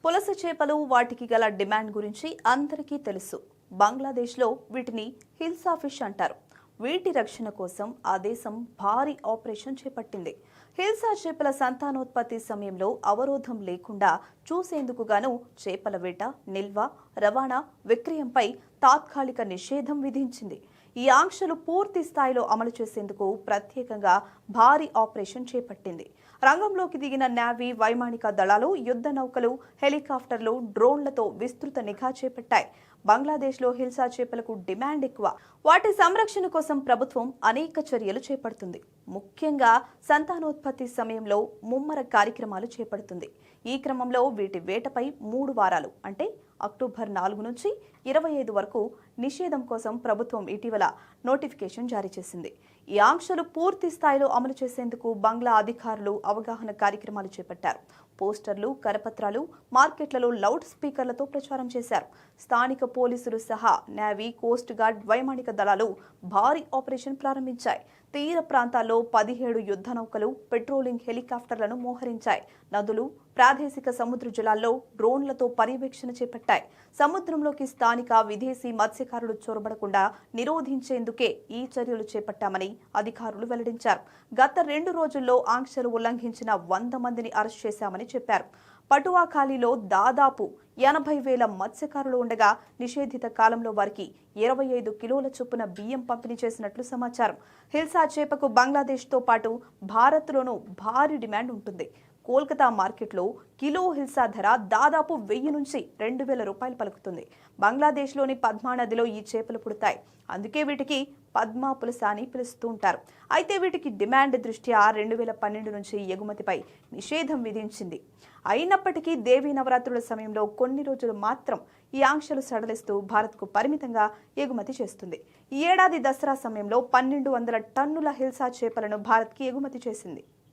పులస చేపలు వాటికి గల డిమాండ్ గురించి అందరికీ తెలుసు. బంగ్లాదేశ్లో వీటిని హిల్సా ఫిష్ అంటారు. వీటి రక్షణ కోసం ఆ దేశం భారీ ఆపరేషన్ చేపట్టింది. హిల్సా చేపల సంతానోత్పత్తి సమయంలో అవరోధం లేకుండా చూసేందుకు గాను చేపల వేట, నిల్వ, రవాణా, విక్రయంపై తాత్కాలిక నిషేధం విధించింది. ఈ ఆంక్షలు పూర్తి స్థాయిలో అమలు చేసేందుకు ప్రత్యేకంగా భారీ ఆపరేషన్ చేపట్టింది. రంగంలోకి దిగిన నేవీ, వైమానిక దళాలు, యుద్ధ నౌకలు, హెలికాప్టర్లు, డ్రోన్లతో విస్తృత నిఘా చేపట్టాయి. బంగ్లాదేశ్లో హిల్సా చేపలకు డిమాండ్ ఎక్కువ. వాటి సంరక్షణ కోసం ప్రభుత్వం అనేక చర్యలు చేపడుతుంది. ముఖ్యంగా సంతానోత్పత్తి సమయంలో ముమ్మర కార్యక్రమాలు చేపడుతుంది. ఈ క్రమంలో వీటి వేటపై 3 వారాలు అంటే అక్టోబర్ 4 నుంచి 25 వరకు నిషేధం కోసం ప్రభుత్వం ఇటీవల నోటిఫికేషన్ జారీ చేసింది. ఈ ఆంక్షలు పూర్తి స్థాయిలో అమలు చేసేందుకు బంగ్లా అధికారులు అవగాహన కార్యక్రమాలు చేపట్టారు. పోస్టర్లు, కరపత్రాలు, మార్కెట్లలో లౌడ్ స్పీకర్లతో ప్రచారం చేశారు. స్థానిక పోలీసులు సహా నేవీ, కోస్ట్ గార్డ్, వైమానిక దళాలు భారీ ఆపరేషన్ ప్రారంభించాయి. తీర ప్రాంతాల్లో 17 యుద్ధ నౌకలు, పెట్రోలింగ్ హెలికాప్టర్లను మోహరించాయి. నదులు, ప్రాదేశిక సముద్ర జలాల్లో డ్రోన్లతో పర్యవేక్షణ చేపట్టాయి. సముద్రంలోకి స్థానిక, విదేశీ మత్స్యకారులు చొరబడకుండా నిరోధించేందుకే ఈ చర్యలు చేపట్టామని అధికారులు వెల్లడించారు. గత 2 రోజుల్లో ఆంక్షలు ఉల్లంఘించిన 100 మందిని అరెస్ట్ చేశామని చెప్పారు. పటువాఖాలీలో దాదాపు 80,000 మత్స్యకారులు ఉండగా నిషేధిత కాలంలో వారికి 25 కిలోల చొప్పున బియ్యం పంపిణీ చేసినట్లు సమాచారం. హిల్సా చేపకు బంగ్లాదేశ్తో పాటు భారత్లోనూ భారీ డిమాండ్ ఉంటుంది. కోల్కతా మార్కెట్లో కిలో హిల్సా ధర దాదాపు 1000 నుంచి 2000 రూపాయలు పలుకుతుంది. బంగ్లాదేశ్లోని పద్మా నదిలో ఈ చేపలు పుడతాయి. అందుకే వీటికి పద్మా పులస అని పిలుస్తూ ఉంటారు. అయితే వీటికి డిమాండ్ దృష్ట్యా 2012 నుంచి ఎగుమతిపై నిషేధం విధించింది. అయినప్పటికీ దేవీ నవరాత్రుల సమయంలో కొన్ని రోజులు మాత్రం ఈ ఆంక్షలు సడలిస్తూ భారత్కు పరిమితంగా ఎగుమతి చేస్తుంది. ఈ ఏడాది దసరా సమయంలో 1200 టన్నుల హిల్సా చేపలను భారత్కి ఎగుమతి చేసింది.